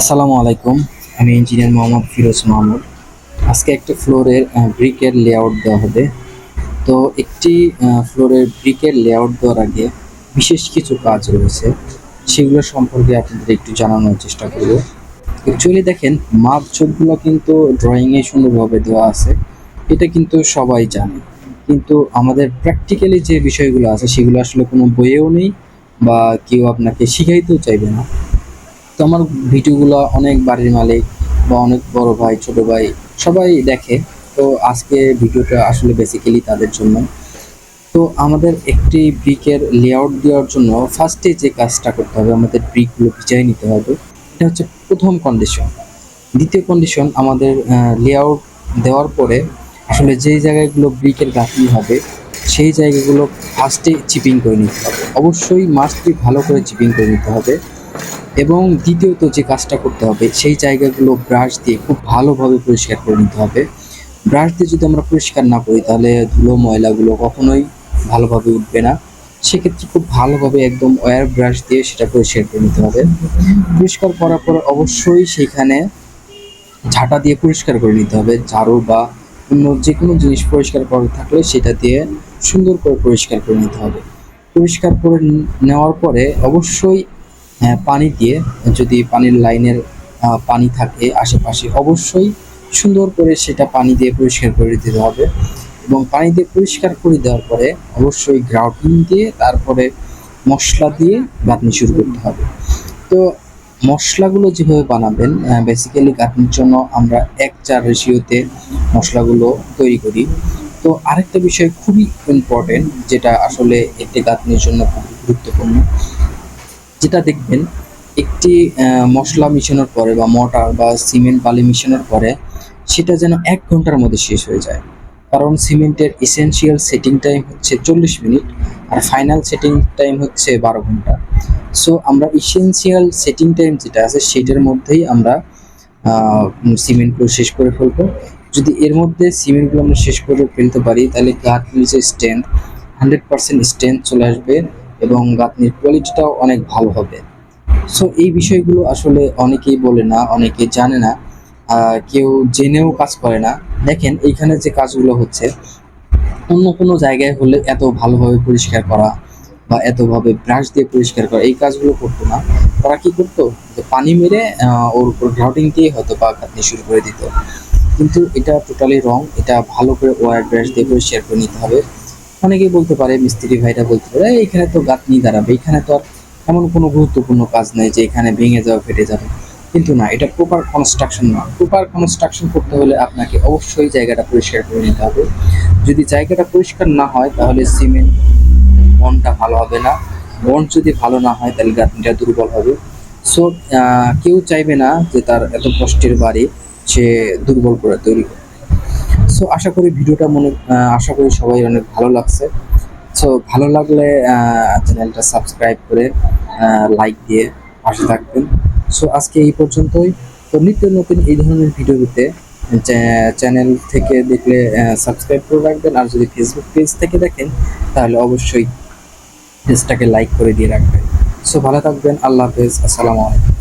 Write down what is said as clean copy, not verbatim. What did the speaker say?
আসসালামু আলাইকুম। আমি ইঞ্জিনিয়ার মোহাম্মদ ফিরোজ মাহমুদ। আজকে একটা ফ্লোরের ব্রিকের লেআউট দেওয়া হবে। তো একটি ফ্লোরের ব্রিকের লেআউট দেওয়ার আগে বিশেষ কিছু কাজ রয়েছে, সেগুলো সম্পর্কে আপনাদের একটু জানানোর চেষ্টা করব। অ্যাকচুয়ালি দেখেন, মাপজোখগুলো কিন্তু ড্রয়িংয়ে সুন্দরভাবে দেওয়া আছে, এটা কিন্তু সবাই জানে। কিন্তু আমাদের প্র্যাকটিক্যালি যে বিষয়গুলো আছে সেগুলো আসলে কোনো বইয়েও নেই, বা কেউ আপনাকে শিখাইতেও চাইবে না। তো আমার ভিডিওগুলো অনেক বাড়ির মালিক বা অনেক বড় ভাই, ছোট ভাই সবাই দেখে। তো আজকে ভিডিওটা আসলে বেসিক্যালি তাদের জন্য। তো আমাদের একটি ব্রিকের লেআউট দেওয়ার জন্য ফার্স্টে যে কাজটা করতে হবে, আমাদের ব্রিকগুলো ভিজাই নিতে হবে। এটা হচ্ছে প্রথম কন্ডিশন। দ্বিতীয় কন্ডিশন, আমাদের লেআউট দেওয়ার পরে আসলে যেই জায়গাগুলো ব্রিকের গাঁথনি হবে সেই জায়গাগুলো ফার্স্টে চিপিং করে নিতে হবে। অবশ্যই মাস্টলি ভালো করে চিপিং করে নিতে হবে। এবং দ্বিতীয়ত যে কাজটা করতে হবে, সেই জায়গাগুলো ব্রাশ দিয়ে খুব ভালোভাবে পরিষ্কার করে নিতে হবে। ব্রাশ দিয়ে যদি আমরা পরিষ্কার না করি তাহলে ধুলো ময়লাগুলো কখনোই ভালোভাবে উঠবে না। সেক্ষেত্রে খুব ভালোভাবে একদম ওয়্যার ব্রাশ দিয়ে সেটা পরিষ্কার করে নিতে হবে। পরিষ্কার করার পর অবশ্যই সেখানে ঝাঁটা দিয়ে পরিষ্কার করে নিতে হবে। ঝাড়ু বা অন্য যে কোনো জিনিস পরিষ্কার করা থাকলে সেটা দিয়ে সুন্দর করে পরিষ্কার করে নিতে হবে। পরিষ্কার করে নেওয়ার পরে অবশ্যই পানি দিয়ে, যদি পানির লাইনের পানি থাকে আশেপাশে, অবশ্যই সুন্দর করে সেটা পানি দিয়ে পরিষ্কার করে দিতে হবে। এবং পানি দিয়ে পরিষ্কার করে দেওয়ার পরে অবশ্যই গ্রাউটিং দিয়ে তারপরে মশলা দিয়ে গাঁথনি শুরু করতে হবে। তো মশলাগুলো যেভাবে বানাবেন, বেসিক্যালি গাঁথনির জন্য আমরা 1:4 রেশিওতে মশলাগুলো তৈরি করি। তো আরেকটা বিষয় খুবই ইম্পর্টেন্ট, যেটা আসলে একটি গাঁথনির জন্য খুব গুরুত্বপূর্ণ, যেটা দেখবেন একটি মশলা মিশানোর পরে বা মর্টার বা সিমেন্ট বালি মিশানোর পরে সেটা যেন 1 ঘন্টার মধ্যে শেষ হয়ে যায়। কারণ সিমেন্টের এসেনশিয়াল সেটিং টাইম হচ্ছে 40 মিনিট, আর ফাইনাল সেটিং টাইম হচ্ছে 12 ঘন্টা। সো আমরা এসেনশিয়াল সেটিং টাইম যেটা আছে সেটার মধ্যেই আমরা সিমেন্টগুলো শেষ করে ফেলবো। যদি এর মধ্যে সিমেন্টগুলো আমরা শেষ করে ফেলতে পারি তাহলে গাঁথনির যে স্ট্রেংথ, 100% স্ট্রেংথ চলে আসবে এবং গাঁথনির কোয়ালিটিটাও অনেক ভালো হবে। সো এই বিষয়গুলো আসলে অনেকেই বলে না, অনেকে জানে না, কেউ জেনেও কাজ করে না। দেখেন এইখানে যে কাজগুলো হচ্ছে, অন্য কোনো জায়গায় হলে এত ভালোভাবে পরিষ্কার করা বা এতভাবে ব্রাশ দিয়ে পরিষ্কার করা এই কাজগুলো করতো না। ওরা কি করতো, যে পানি মেরে ওর উপর গ্রাউটিং দিয়ে হয়তো বা গাঁথনি শুরু করে দিত। কিন্তু এটা টোটালি রং। এটা ভালো করে ওয়্যার ব্রাশ দিয়ে পরিষ্কার করে নিতে হবে। অনেকেই বলতে পারে, মিস্ত্রি ভাইরা বলতে পারে, এখানে তো গাঁথনি দাঁড়াবে, এখানে তো আর এমন কোনো গুরুত্বপূর্ণ কাজ নেই যে এখানে ভেঙে যাওয়া, ফেটে যাবে। কিন্তু না, এটা প্রপার কনস্ট্রাকশন না। প্রপার কনস্ট্রাকশন করতে হলে আপনাকে অবশ্যই জায়গাটা পরিষ্কার করে নিতে হবে। যদি জায়গাটা পরিষ্কার না হয় তাহলে সিমেন্ট বন্ডটা ভালো হবে না। বন্ড যদি ভালো না হয় তাহলে গাঁথনিটা দুর্বল হবে। সো কেউ চাইবে না যে তার এত কষ্টের বাড়ি সে দুর্বল করে তৈরি করে। সো আশা করি ভিডিওটা আশা করি সবাই অনেক ভালো লাগছে। সো ভালো লাগলে চ্যানেলটা সাবস্ক্রাইব করে লাইক দিয়ে পাশে থাকবেন। সো আজকে এই পর্যন্তই। তো নিত্য নতুন এই ধরনের ভিডিও পেতে চ্যানেল থেকে দেখলে সাবস্ক্রাইব করে রাখবেন, আর যদি ফেসবুক পেজ থেকে দেখেন তাহলে অবশ্যই পেজটাকে লাইক করে দিয়ে রাখবেন। সো ভালো থাকবেন। আল্লাহ হাফেজ। আসসালামু আলাইকুম।